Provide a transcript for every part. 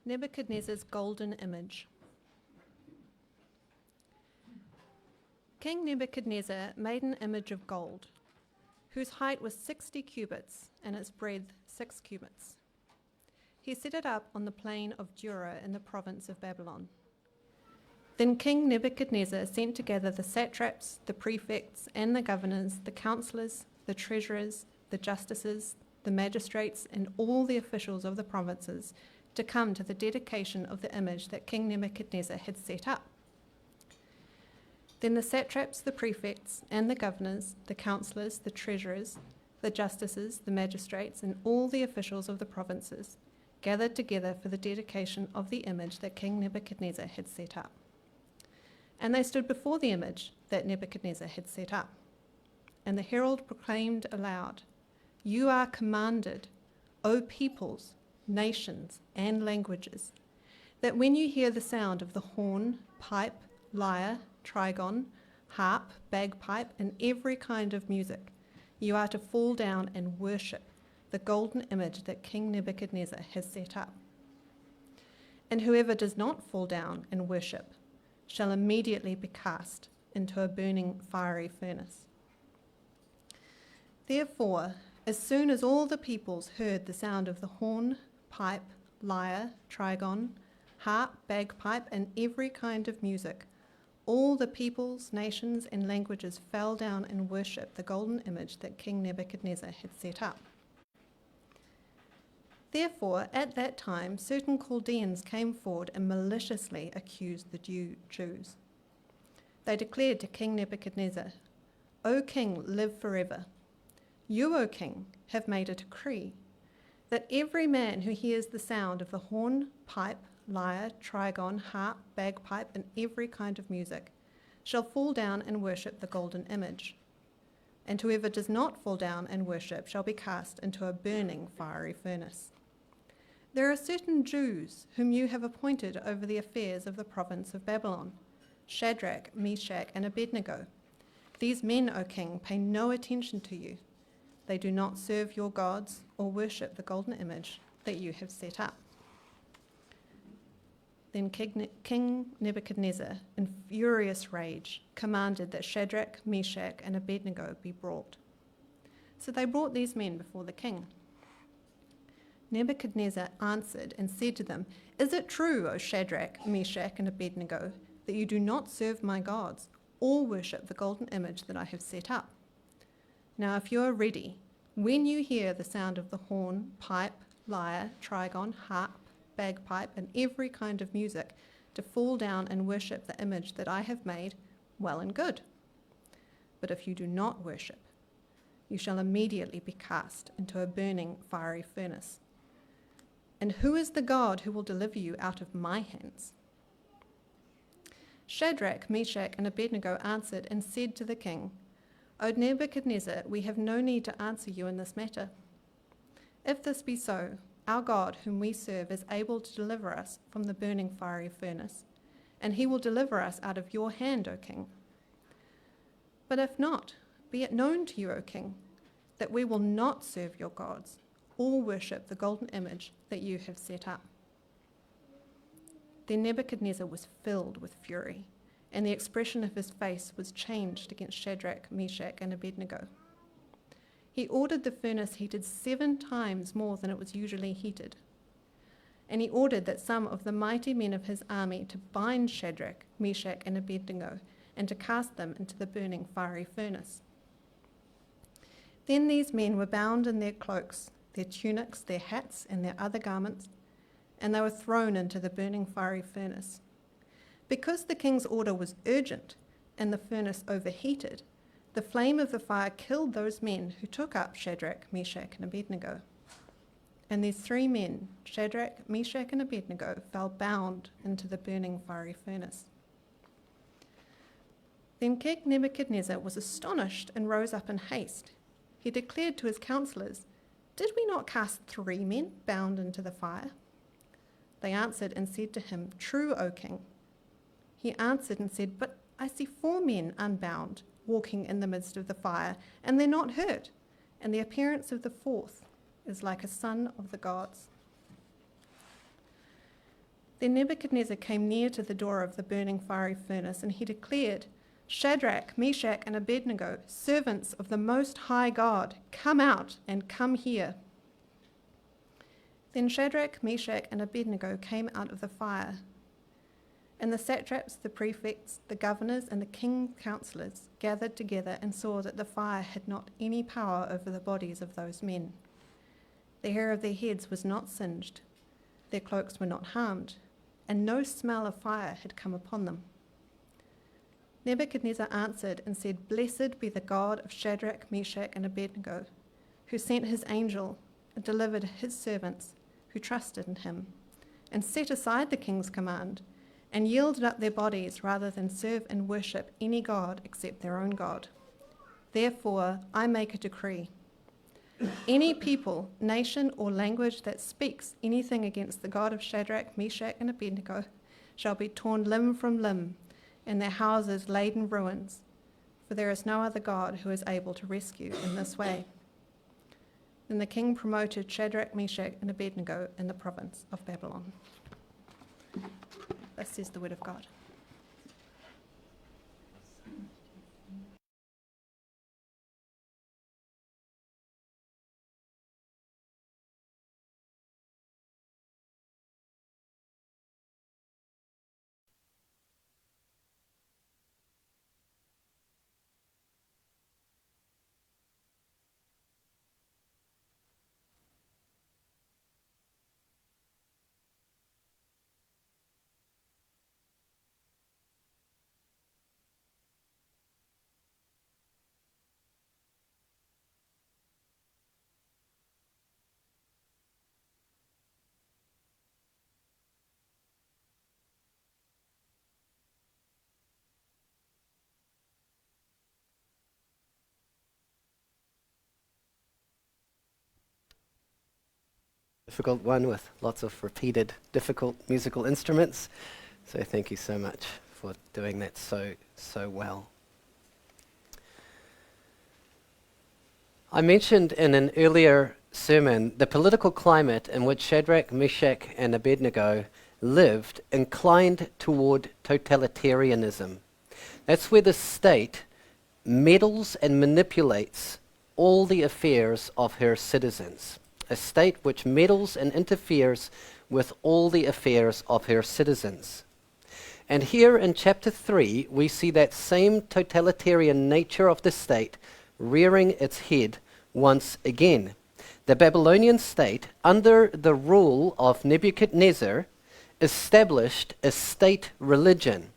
Nebuchadnezzar's golden image. King Nebuchadnezzar made an image of gold, whose height was 60 cubits and its breadth 6 cubits. He set it up on the plain of Dura in the province of Babylon. Then King Nebuchadnezzar sent together the satraps, the prefects, and the governors, the counselors, the treasurers, the justices, the magistrates, and all the officials of the provinces to come to the dedication of the image that King Nebuchadnezzar had set up. Then the satraps, the prefects, and the governors, the counselors, the treasurers, the justices, the magistrates, and all the officials of the provinces gathered together for the dedication of the image that King Nebuchadnezzar had set up. And they stood before the image that Nebuchadnezzar had set up. And the herald proclaimed aloud, "You are commanded, O peoples, nations, and languages, that when you hear the sound of the horn, pipe, lyre, trigon, harp, bagpipe, and every kind of music, you are to fall down and worship the golden image that King Nebuchadnezzar has set up. And whoever does not fall down and worship shall immediately be cast into a burning fiery furnace." Therefore, as soon as all the peoples heard the sound of the horn, pipe, lyre, trigon, harp, bagpipe, and every kind of music, all the peoples, nations, and languages fell down and worshipped the golden image that King Nebuchadnezzar had set up. Therefore, at that time, certain Chaldeans came forward and maliciously accused the Jews. They declared to King Nebuchadnezzar, "O king, live forever. You, O king, have made a decree that every man who hears the sound of the horn, pipe, lyre, trigon, harp, bagpipe, and every kind of music shall fall down and worship the golden image. And whoever does not fall down and worship shall be cast into a burning fiery furnace. There are certain Jews whom you have appointed over the affairs of the province of Babylon, Shadrach, Meshach, and Abednego. These men, O king, pay no attention to you. They do not serve your gods or worship the golden image that you have set up." Then King Nebuchadnezzar, in furious rage, commanded that Shadrach, Meshach, and Abednego be brought. So they brought these men before the king. Nebuchadnezzar answered and said to them, "Is it true, O Shadrach, Meshach, and Abednego, that you do not serve my gods or worship the golden image that I have set up? Now, if you are ready, when you hear the sound of the horn, pipe, lyre, trigon, harp, bagpipe, and every kind of music, to fall down and worship the image that I have made, well and good. But if you do not worship, you shall immediately be cast into a burning fiery furnace. And who is the God who will deliver you out of my hands?" Shadrach, Meshach, and Abednego answered and said to the king, "O Nebuchadnezzar, we have no need to answer you in this matter. If this be so, our God, whom we serve, is able to deliver us from the burning fiery furnace, and he will deliver us out of your hand, O king. But if not, be it known to you, O king, that we will not serve your gods or worship the golden image that you have set up." Then Nebuchadnezzar was filled with fury, and the expression of his face was changed against Shadrach, Meshach, and Abednego. He ordered the furnace heated 7 times more than it was usually heated. And he ordered that some of the mighty men of his army to bind Shadrach, Meshach, and Abednego, and to cast them into the burning fiery furnace. Then these men were bound in their cloaks, their tunics, their hats, and their other garments, and they were thrown into the burning fiery furnace. Because the king's order was urgent and the furnace overheated, the flame of the fire killed those men who took up Shadrach, Meshach, and Abednego. And these 3 men, Shadrach, Meshach, and Abednego, fell bound into the burning fiery furnace. Then King Nebuchadnezzar was astonished and rose up in haste. He declared to his counselors, "Did we not cast 3 men bound into the fire?" They answered and said to him, "True, O king." He answered and said, "But I see 4 men unbound, walking in the midst of the fire, and they're not hurt, and the appearance of the 4th is like a son of the gods." Then Nebuchadnezzar came near to the door of the burning fiery furnace, and he declared, Shadrach, Meshach, and Abednego, servants of the Most High God, come out and come here. Then Shadrach, Meshach, and Abednego came out of the fire. And the satraps, the prefects, the governors, and the king's counselors gathered together and saw that the fire had not any power over the bodies of those men. The hair of their heads was not singed, their cloaks were not harmed, and no smell of fire had come upon them. Nebuchadnezzar answered and said, Blessed be the God of Shadrach, Meshach, and Abednego, who sent his angel and delivered his servants who trusted in him, and set aside the king's command, and yielded up their bodies rather than serve and worship any god except their own God. Therefore, I make a decree. Any people, nation, or language that speaks anything against the God of Shadrach, Meshach, and Abednego shall be torn limb from limb, and their houses laid in ruins, for there is no other God who is able to rescue in this way. Then the king promoted Shadrach, Meshach, and Abednego in the province of Babylon. Thus says the word of God. Difficult one with lots of repeated difficult musical instruments. So thank you so much for doing that so well. I mentioned in an earlier sermon the political climate in which Shadrach, Meshach, and Abednego lived inclined toward totalitarianism. That's where the state meddles and manipulates all the affairs of her citizens. A state which meddles and interferes with all the affairs of her citizens. And here in chapter 3, we see that same totalitarian nature of the state rearing its head once again. The Babylonian state, under the rule of Nebuchadnezzar, established a state religion.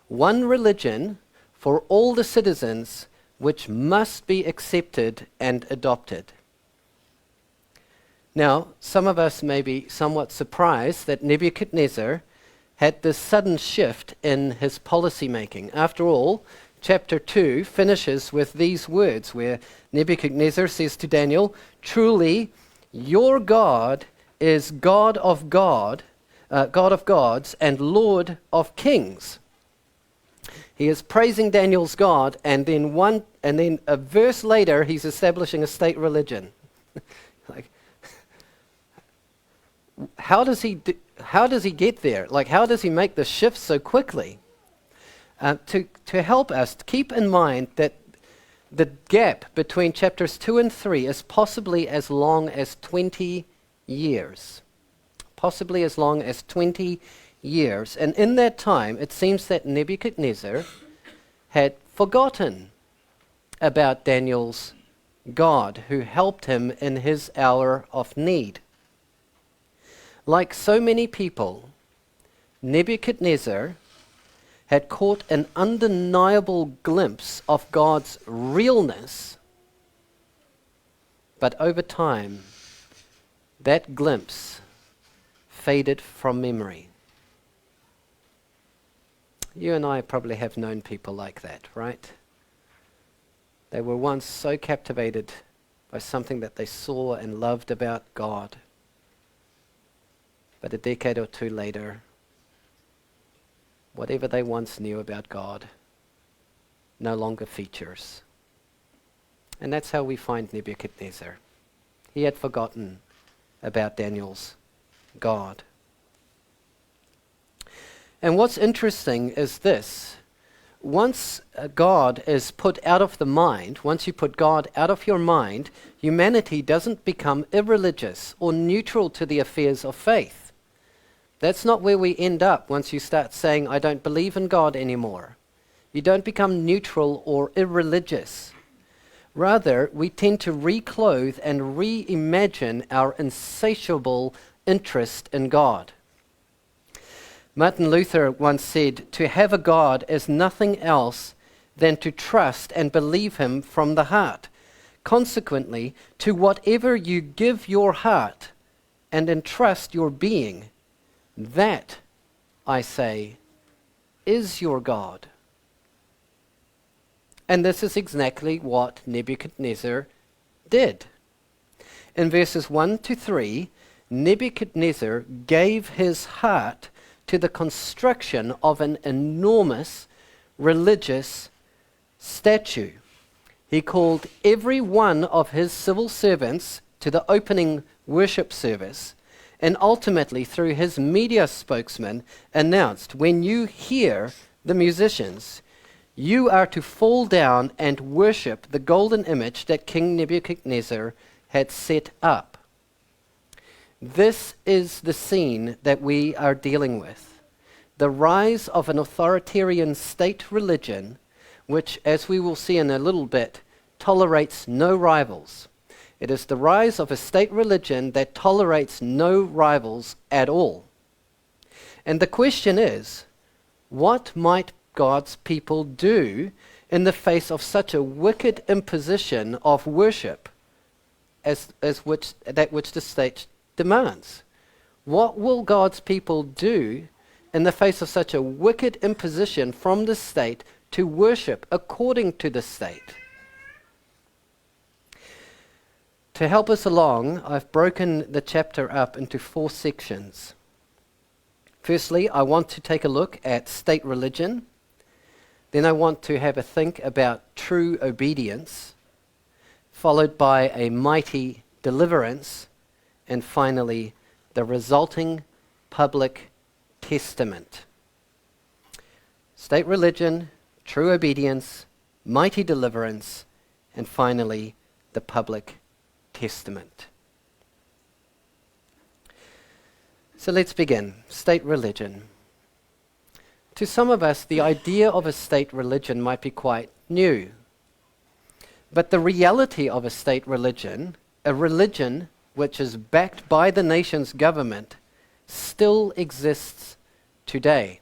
One religion for all the citizens, which must be accepted and adopted. Now, some of us may be somewhat surprised that Nebuchadnezzar had this sudden shift in his policy making. After all, chapter 2 finishes with these words where Nebuchadnezzar says to Daniel, Truly, your God is God of gods and Lord of kings. He is praising Daniel's God, and then a verse later, he's establishing a state religion. How does he get there? How does he make the shift so quickly? To help us, keep in mind that the gap between chapters 2 and 3 is possibly as long as 20 years. Possibly as long as 20 years. And in that time, it seems that Nebuchadnezzar had forgotten about Daniel's God, who helped him in his hour of need. Like so many people, Nebuchadnezzar had caught an undeniable glimpse of God's realness, but over time, that glimpse faded from memory. You and I probably have known people like that, right? They were once so captivated by something that they saw and loved about God. But a decade or two later, whatever they once knew about God no longer features. And that's how we find Nebuchadnezzar. He had forgotten about Daniel's God. And what's interesting is this. Once God is put out of the mind, once you put God out of your mind, humanity doesn't become irreligious or neutral to the affairs of faith. That's not where we end up once you start saying, I don't believe in God anymore. You don't become neutral or irreligious. Rather, we tend to reclothe and reimagine our insatiable interest in God. Martin Luther once said, to have a God is nothing else than to trust and believe him from the heart. Consequently, to whatever you give your heart and entrust your being, that, I say, is your God. And this is exactly what Nebuchadnezzar did. In verses 1 to 3, Nebuchadnezzar gave his heart to the construction of an enormous religious statue. He called every one of his civil servants to the opening worship service, and ultimately, through his media spokesman, announced, when you hear the musicians, you are to fall down and worship the golden image that King Nebuchadnezzar had set up. This is the scene that we are dealing with. The rise of an authoritarian state religion, which, as we will see in a little bit, tolerates no rivals. It is the rise of a state religion that tolerates no rivals at all. And the question is, what might God's people do in the face of such a wicked imposition of worship as which the state demands? What will God's people do in the face of such a wicked imposition from the state to worship according to the state? To help us along, I've broken the chapter up into 4 sections. Firstly, I want to take a look at state religion. Then I want to have a think about true obedience, followed by a mighty deliverance, and finally, the resulting public testament. State religion, true obedience, mighty deliverance, and finally, the public testament. So let's begin. State religion. To some of us, the idea of a state religion might be quite new. But the reality of a state religion, a religion which is backed by the nation's government, still exists today.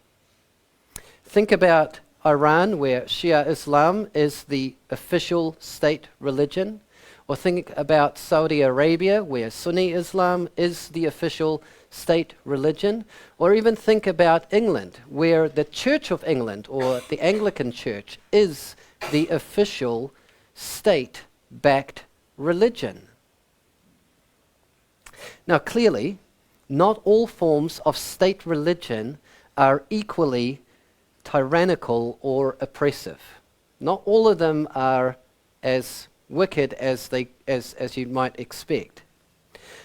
Think about Iran, where Shia Islam is the official state religion, or think about Saudi Arabia, where Sunni Islam is the official state religion, or even think about England, where the Church of England, or the Anglican Church, is the official state-backed religion. Now, clearly, not all forms of state religion are equally tyrannical or oppressive. Not all of them are as wicked as you might expect.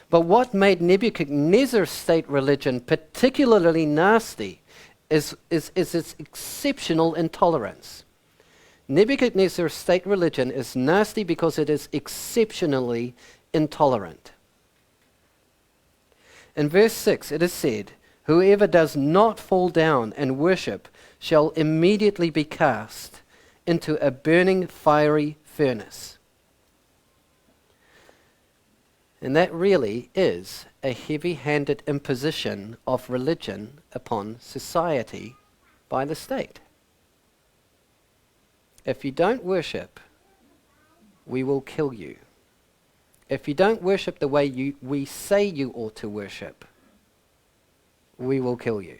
But what made Nebuchadnezzar's state religion particularly nasty is its exceptional intolerance. Nebuchadnezzar's state religion is nasty because it is exceptionally intolerant. In verse 6 it is said, whoever does not fall down and worship shall immediately be cast into a burning fiery furnace. And that really is a heavy-handed imposition of religion upon society by the state. If you don't worship, we will kill you. If you don't worship the way we say you ought to worship, we will kill you.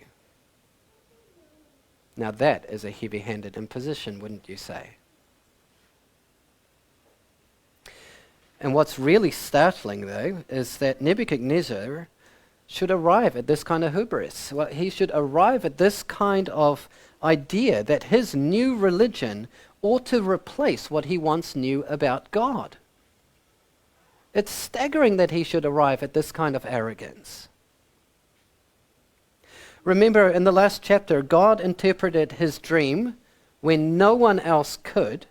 Now that is a heavy-handed imposition, wouldn't you say? And what's really startling, though, is that Nebuchadnezzar should arrive at this kind of hubris. Well, he should arrive at this kind of idea that his new religion ought to replace what he once knew about God. It's staggering that he should arrive at this kind of arrogance. Remember, in the last chapter, God interpreted his dream when no one else could.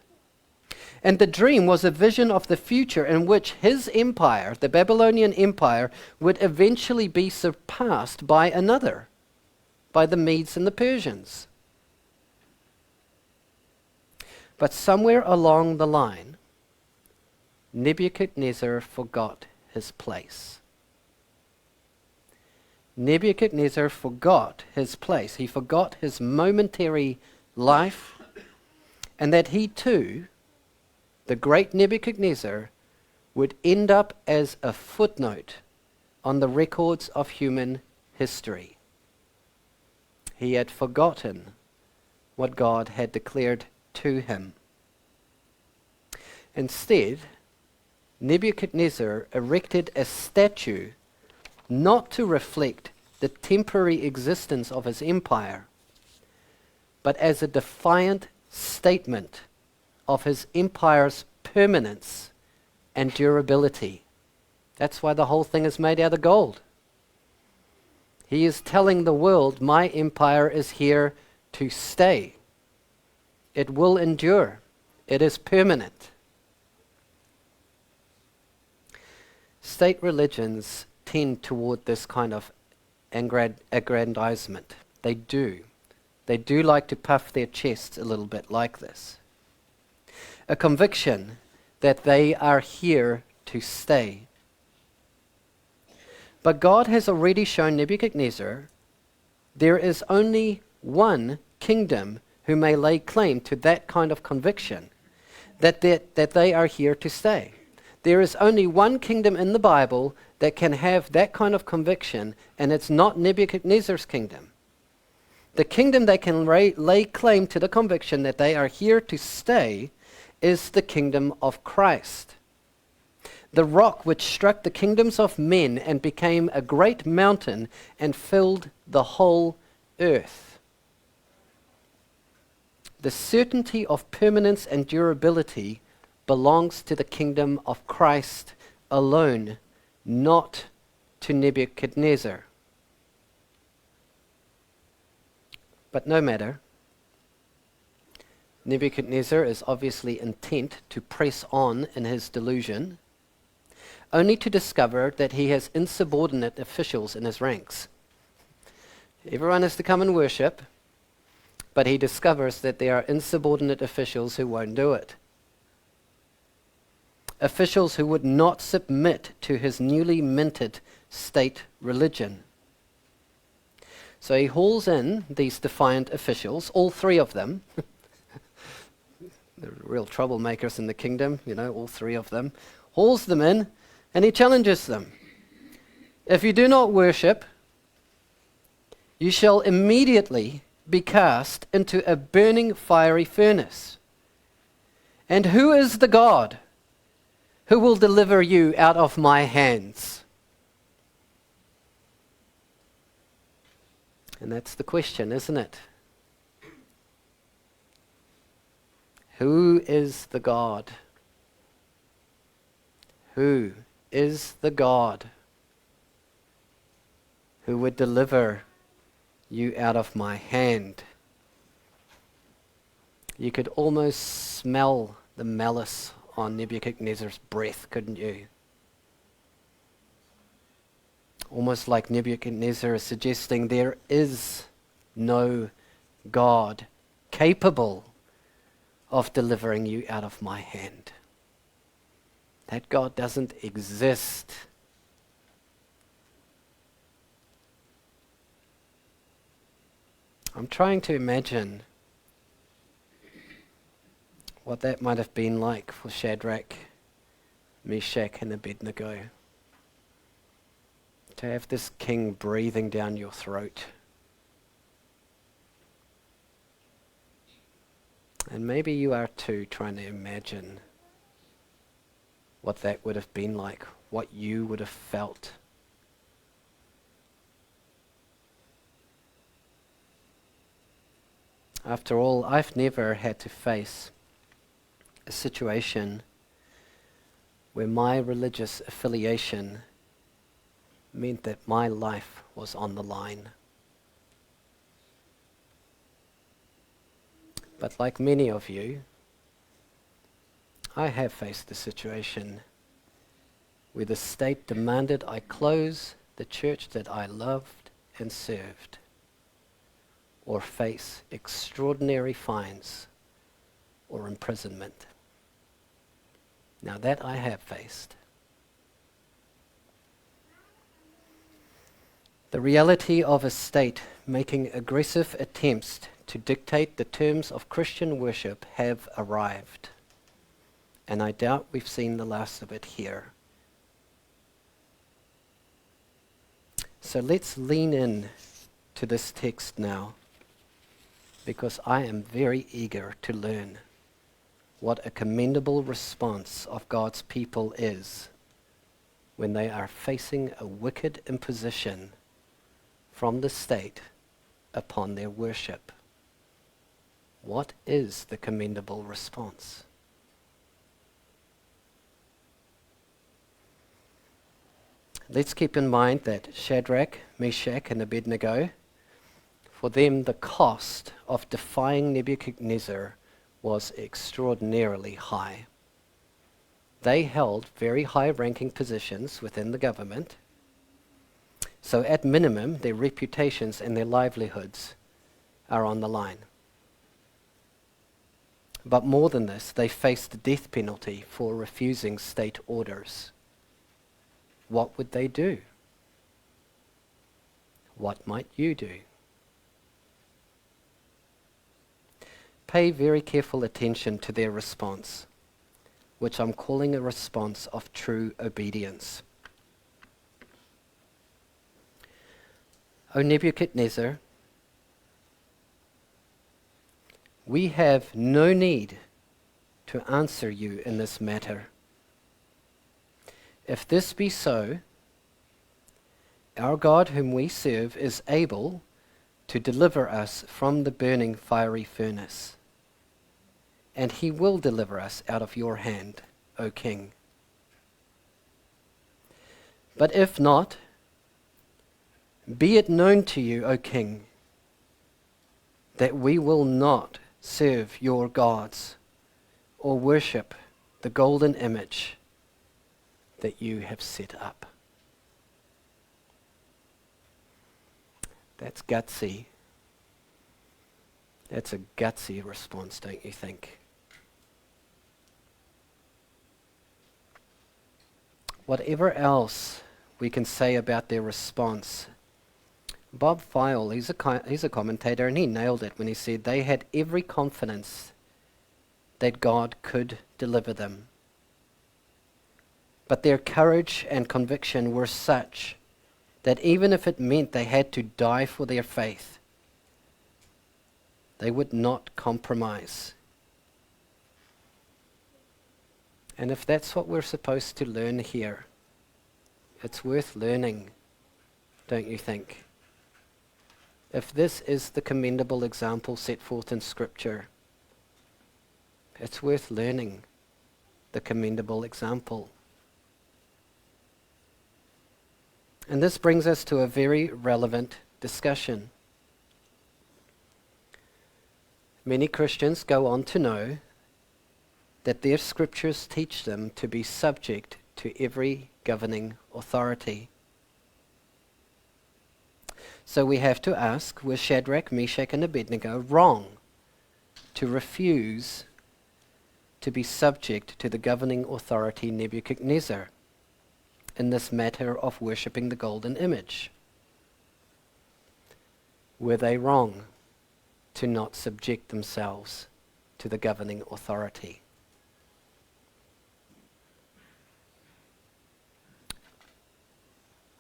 And the dream was a vision of the future in which his empire, the Babylonian Empire, would eventually be surpassed by another, by the Medes and the Persians. But somewhere along the line, Nebuchadnezzar forgot his place. Nebuchadnezzar forgot his place. He forgot his momentary life, and that he too, the great Nebuchadnezzar, would end up as a footnote on the records of human history. He had forgotten what God had declared to him. Instead, Nebuchadnezzar erected a statue not to reflect the temporary existence of his empire, but as a defiant statement of his empire's permanence and durability. That's why the whole thing is made out of gold. He is telling the world, my empire is here to stay. It will endure. It is permanent. State religions tend toward this kind of aggrandizement. They do. They do like to puff their chests a little bit like this. A conviction that they are here to stay. But God has already shown Nebuchadnezzar there is only one kingdom who may lay claim to that kind of conviction, that they are here to stay. There is only one kingdom in the Bible that can have that kind of conviction, and it's not Nebuchadnezzar's kingdom. The kingdom that can lay claim to the conviction that they are here to stay is the kingdom of Christ. The rock which struck the kingdoms of men and became a great mountain and filled the whole earth. The certainty of permanence and durability belongs to the kingdom of Christ alone, not to Nebuchadnezzar. But no matter. Nebuchadnezzar is obviously intent to press on in his delusion, only to discover that he has insubordinate officials in his ranks. Everyone is to come and worship, but he discovers that there are insubordinate officials who won't do it. Officials who would not submit to his newly minted state religion. So he hauls in these defiant officials, all three of them. The real troublemakers in the kingdom, all three of them. Hauls them in, and he challenges them. If you do not worship, you shall immediately be cast into a burning fiery furnace. And who is the God who will deliver you out of my hands? And that's the question, isn't it? Who is the God? Who is the God who would deliver you out of my hand? You could almost smell the malice on Nebuchadnezzar's breath, couldn't you? Almost like Nebuchadnezzar is suggesting there is no God capable of delivering you out of my hand. That God doesn't exist. I'm trying to imagine what that might have been like for Shadrach, Meshach, and Abednego. To have this king breathing down your throat. And maybe you are too, trying to imagine what that would have been like, what you would have felt. After all, I've never had to face a situation where my religious affiliation meant that my life was on the line. But like many of you, I have faced a situation where the state demanded I close the church that I loved and served, or face extraordinary fines or imprisonment. Now that I have faced. The reality of a state making aggressive attempts to dictate the terms of Christian worship have arrived. And I doubt we've seen the last of it here. So let's lean in to this text now, because I am very eager to learn what a commendable response of God's people is when they are facing a wicked imposition from the state upon their worship. What is the commendable response? Let's keep in mind that Shadrach, Meshach, and Abednego, for them the cost of defying Nebuchadnezzar was extraordinarily high. They held very high-ranking positions within the government, so at minimum their reputations and their livelihoods are on the line. But more than this, they faced the death penalty for refusing state orders. What would they do? What might you do? Pay very careful attention to their response, which I'm calling a response of true obedience. O Nebuchadnezzar, we have no need to answer you in this matter. If this be so, our God whom we serve is able to deliver us from the burning fiery furnace, and he will deliver us out of your hand, O King. But if not, be it known to you, O King, that we will not serve your gods or worship the golden image that you have set up. That's gutsy. That's a gutsy response, don't you think? Whatever else we can say about their response, Bob Faithfull, he's a commentator, and he nailed it when he said they had every confidence that God could deliver them. But their courage and conviction were such that even if it meant they had to die for their faith, they would not compromise. And if that's what we're supposed to learn here, it's worth learning, don't you think? If this is the commendable example set forth in Scripture, it's worth learning the commendable example. And this brings us to a very relevant discussion. Many Christians go on to know that their scriptures teach them to be subject to every governing authority. So we have to ask, were Shadrach, Meshach, and Abednego wrong to refuse to be subject to the governing authority Nebuchadnezzar in this matter of worshipping the golden image? Were they wrong to not subject themselves to the governing authority?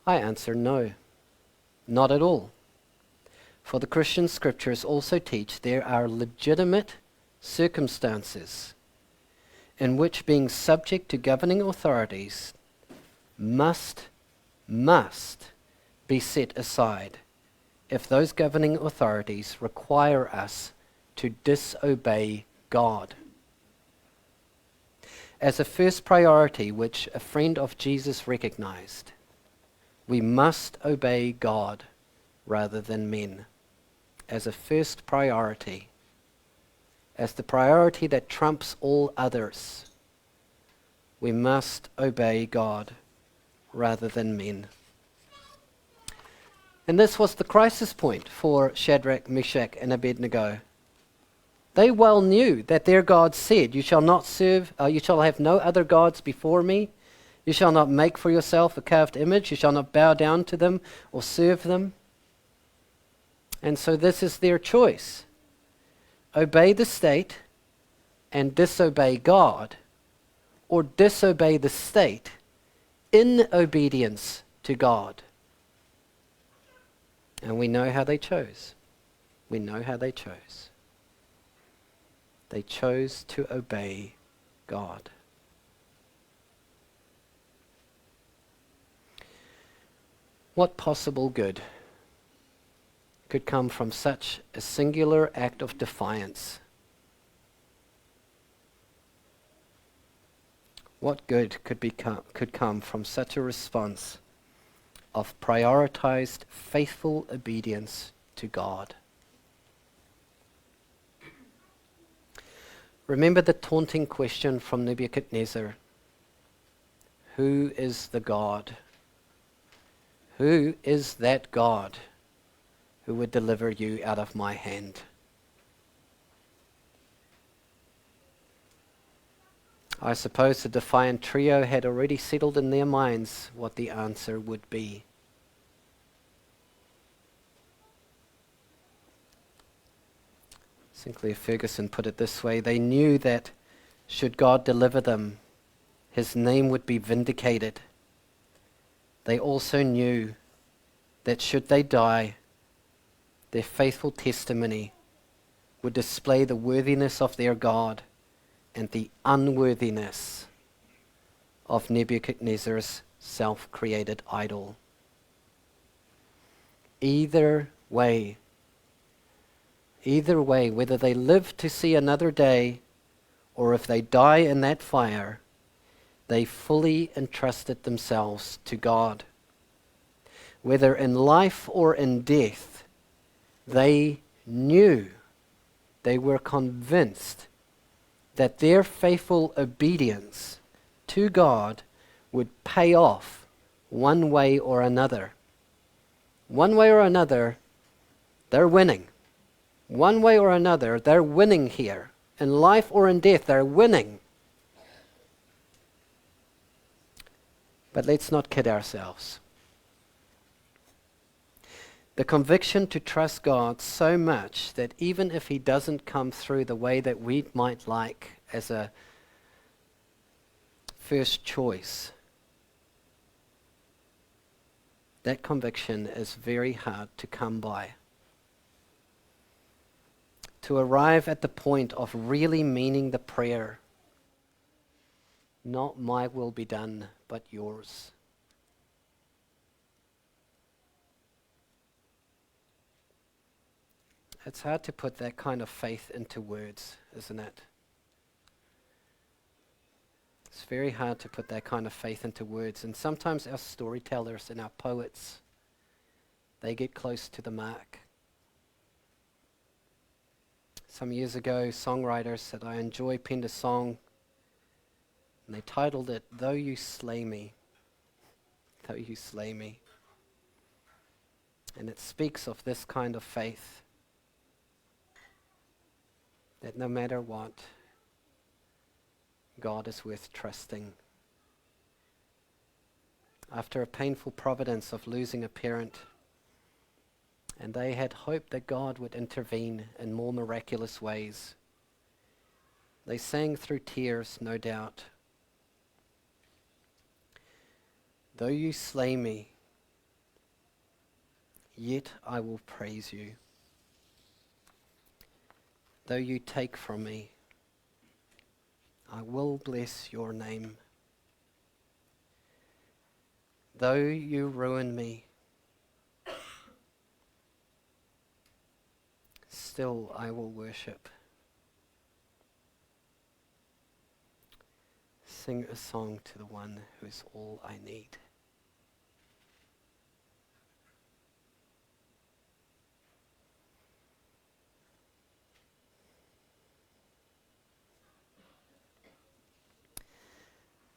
I answer no, not at all. For the Christian scriptures also teach there are legitimate circumstances in which being subject to governing authorities must be set aside if those governing authorities require us to disobey God. As a first priority, which a friend of Jesus recognized, we must obey God rather than men. As a first priority. as the priority that trumps all others. We must obey God rather than men. And this was the crisis point for Shadrach, Meshach, and Abednego. They well knew that their God said, you shall have no other gods before me. You shall not make for yourself a carved image. You shall not bow down to them or serve them. And so this is their choice. Obey the state and disobey God, or disobey the state in obedience to God. And we know how they chose. We know how they chose. They chose to obey God. What possible good could come from such a singular act of defiance? What good could come from such a response of prioritized, faithful obedience to God? Remember the taunting question from Nebuchadnezzar. Who is the God? Who is that God who would deliver you out of my hand? I suppose the defiant trio had already settled in their minds what the answer would be. Sinclair Ferguson put it this way: they knew that should God deliver them, his name would be vindicated. They also knew that should they die, their faithful testimony would display the worthiness of their God and the unworthiness of Nebuchadnezzar's self-created idol. Either way, whether they live to see another day or if they die in that fire, they fully entrusted themselves to God. Whether in life or in death, they knew, they were convinced that their faithful obedience to God would pay off one way or another. One way or another, they're winning. One way or another, they're winning here. In life or in death, they're winning. But let's not kid ourselves. The conviction to trust God so much that even if he doesn't come through the way that we might like as a first choice, that conviction is very hard to come by. To arrive at the point of really meaning the prayer, not my will be done, but yours. It's hard to put that kind of faith into words, isn't it? It's very hard to put that kind of faith into words. And sometimes our storytellers and our poets, they get close to the mark. Some years ago, songwriters said, I enjoy penned a song, and they titled it, Though You Slay Me. Though You Slay Me. And it speaks of this kind of faith, that no matter what, God is worth trusting. After a painful providence of losing a parent, and they had hoped that God would intervene in more miraculous ways, they sang through tears, no doubt, though you slay me, yet I will praise you. Though you take from me, I will bless your name. Though you ruin me, still I will worship. Sing a song to the one who is all I need.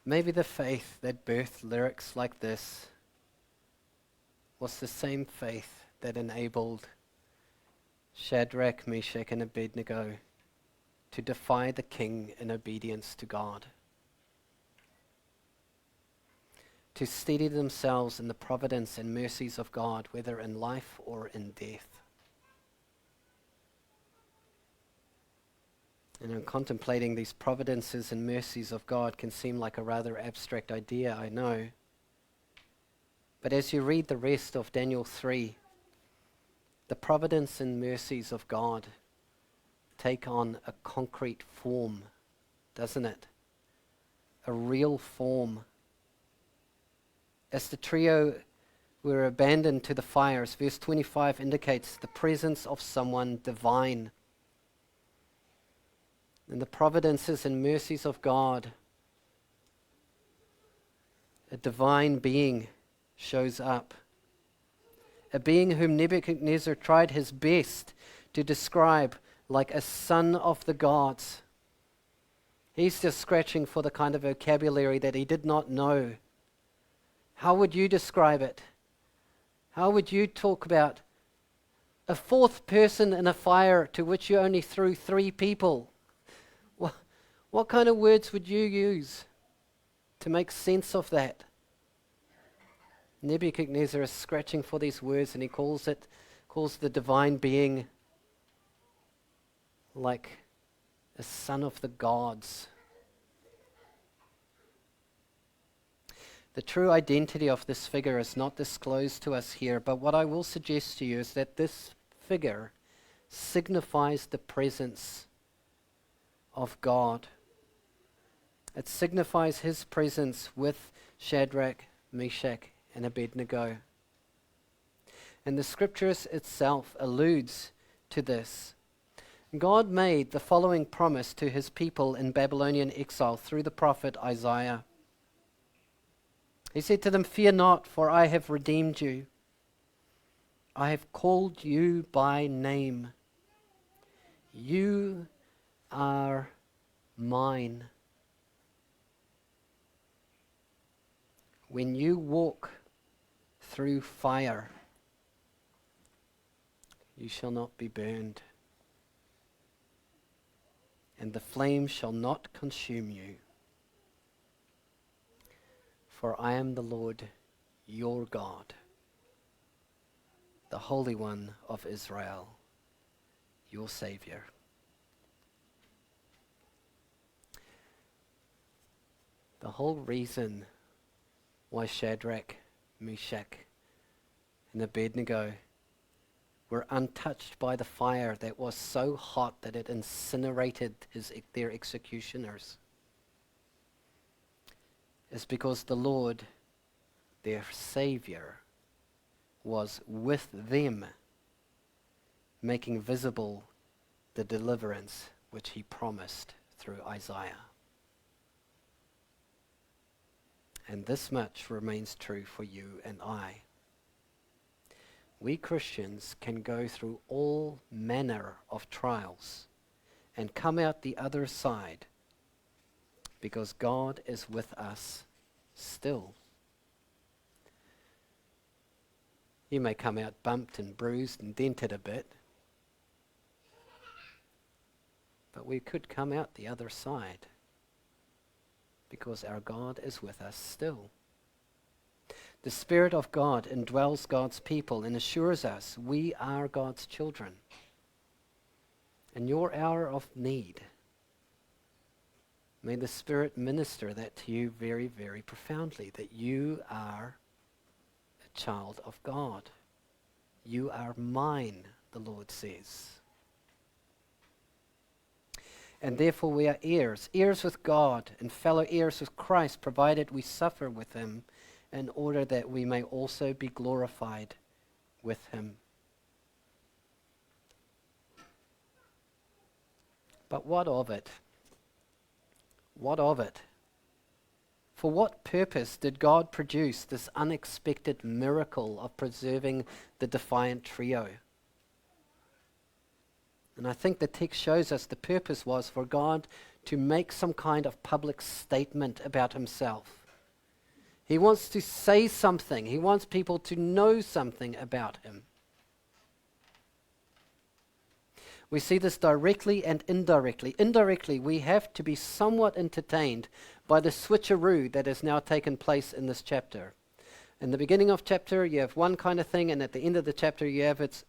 Maybe the faith that birthed lyrics like this was the same faith that enabled Shadrach, Meshach, and Abednego to defy the king in obedience to God, to steady themselves in the providence and mercies of God, whether in life or in death. And in contemplating these providences and mercies of God can seem like a rather abstract idea, I know. But as you read the rest of Daniel 3, the providence and mercies of God take on a concrete form, doesn't it? A real form. As the trio were abandoned to the fires, verse 25 indicates the presence of someone divine. And the providences and mercies of God, a divine being shows up. A being whom Nebuchadnezzar tried his best to describe like a son of the gods. He's just scratching for the kind of vocabulary that he did not know. How would you describe it? How would you talk about a fourth person in a fire to which you only threw 3 people? What kind of words would you use to make sense of that? Nebuchadnezzar is scratching for these words, and he calls the divine being like a son of the gods. The true identity of this figure is not disclosed to us here, but what I will suggest to you is that this figure signifies the presence of God. It signifies his presence with Shadrach, Meshach, and Abednego. And the scriptures itself alludes to this. God made the following promise to his people in Babylonian exile through the prophet Isaiah. He said to them, "Fear not, for I have redeemed you. I have called you by name. You are mine. When you walk through fire, you shall not be burned, and the flame shall not consume you. For I am the Lord your God, the Holy One of Israel, your Savior." The whole reason why Shadrach, Meshach, and Abednego were untouched by the fire that was so hot that it incinerated their executioners is because the Lord, their Savior, was with them, making visible the deliverance which he promised through Isaiah. And this much remains true for you and I. We Christians can go through all manner of trials and come out the other side because God is with us still. You may come out bumped and bruised and dented a bit, but we could come out the other side because our God is with us still. The Spirit of God indwells God's people and assures us we are God's children. In your hour of need, may the Spirit minister that to you very, very profoundly, that you are a child of God. You are mine, the Lord says. And therefore we are heirs, heirs with God and fellow heirs with Christ, provided we suffer with him in order that we may also be glorified with him. But what of it? What of it? For what purpose did God produce this unexpected miracle of preserving the defiant trio? And I think the text shows us the purpose was for God to make some kind of public statement about himself. He wants to say something. He wants people to know something about him. We see this directly and indirectly. Indirectly, we have to be somewhat entertained by the switcheroo that has now taken place in this chapter. In the beginning of chapter, you have one kind of thing, and at the end of the chapter, you have its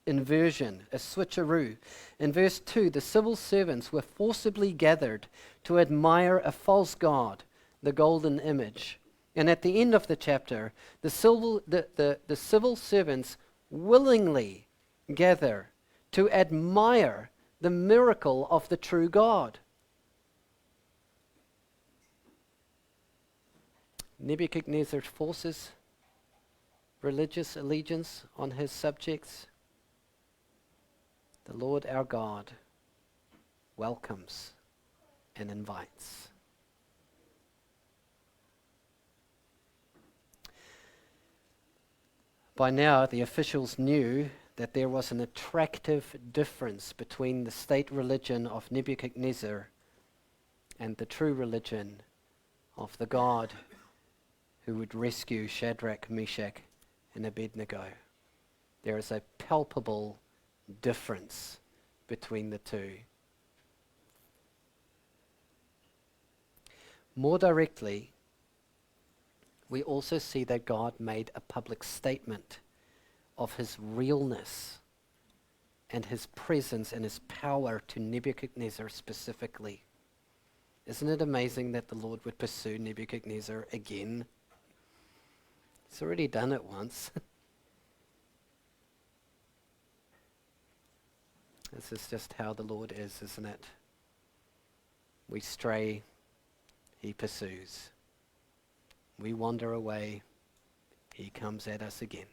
inversion, a switcheroo. In verse 2, the civil servants were forcibly gathered to admire a false god, the golden image. And at the end of the chapter, the civil servants willingly gather to admire the miracle of the true God. Nebuchadnezzar forces religious allegiance on his subjects. The Lord our God welcomes and invites. By now, the officials knew that there was an attractive difference between the state religion of Nebuchadnezzar and the true religion of the God who would rescue Shadrach, Meshach, and Abednego. There is a palpable difference between the two. More directly, we also see that God made a public statement of his realness and his presence and his power to Nebuchadnezzar specifically. Isn't it amazing that the Lord would pursue Nebuchadnezzar again? He's already done it once. This is just how the Lord is, isn't it? We stray, he pursues. We wander away, he comes at us again.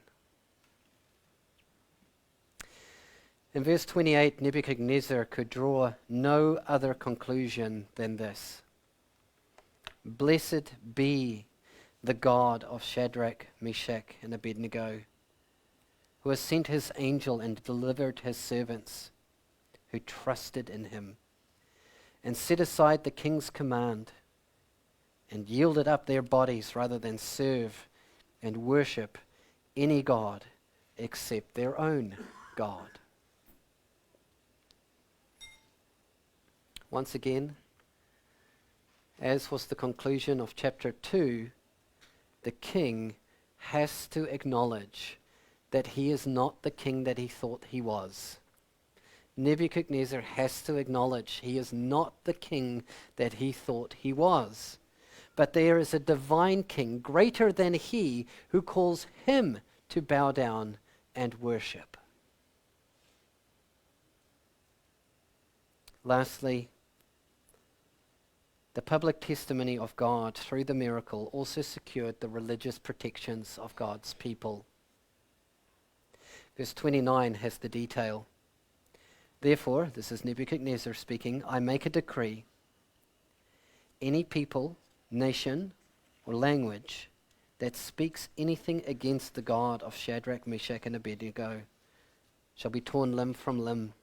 In verse 28, Nebuchadnezzar could draw no other conclusion than this: Blessed be the God of Shadrach, Meshach, and Abednego, who has sent his angel and delivered his servants, who trusted in him, and set aside the king's command, and yielded up their bodies rather than serve and worship any god except their own God. Once again, as was the conclusion of chapter 2, the king has to acknowledge that he is not the king that he thought he was. Nebuchadnezzar has to acknowledge he is not the king that he thought he was. But there is a divine king greater than he who calls him to bow down and worship. Lastly, the public testimony of God through the miracle also secured the religious protections of God's people. Verse 29 has the detail. Therefore, this is Nebuchadnezzar speaking, I make a decree. Any people, nation, or language that speaks anything against the God of Shadrach, Meshach, and Abednego shall be torn limb from limb,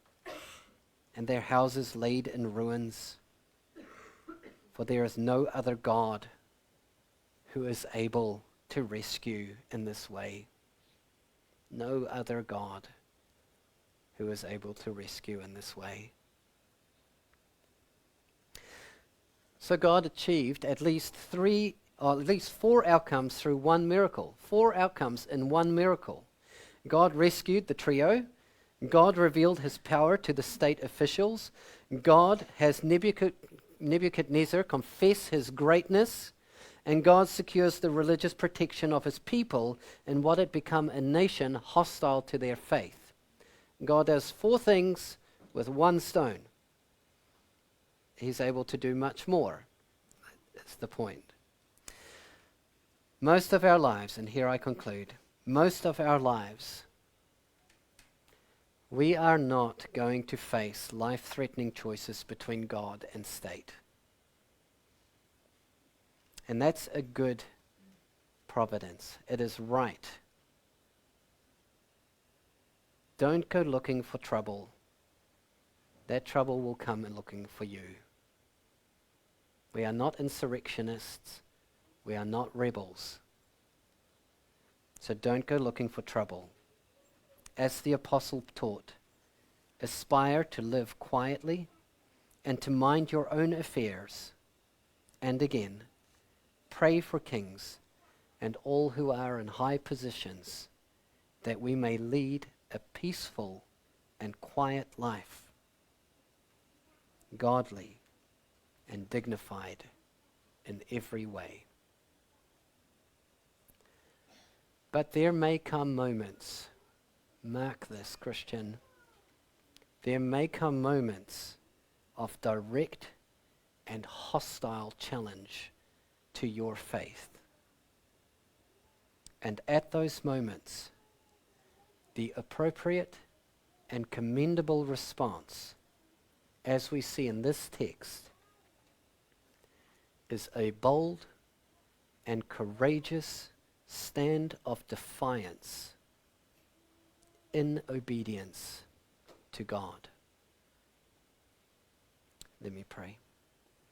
and their houses laid in ruins. For there is no other God who is able to rescue in this way. No other God who is able to rescue in this way. So God achieved at least 4 outcomes through one miracle. 4 outcomes in one miracle. God rescued the trio. God revealed his power to the state officials. God has Nebuchadnezzar confess his greatness. And God secures the religious protection of his people in what had become a nation hostile to their faith. God does 4 things with one stone. He's able to do much more. That's the point. Most of our lives, and here I conclude, most of our lives, we are not going to face life-threatening choices between God and state. And that's a good providence. It is right. Don't go looking for trouble that trouble will come looking for you. We are not insurrectionists. We are not rebels. So don't go looking for trouble. As the apostle taught, aspire to live quietly and to mind your own affairs. And again, pray for kings and all who are in high positions, that we may lead a peaceful and quiet life, godly and dignified in every way. But there may come moments, mark this, Christian, there may come moments of direct and hostile challenge to your faith. And at those moments, the appropriate and commendable response, as we see in this text, is a bold and courageous stand of defiance in obedience to God. Let me pray.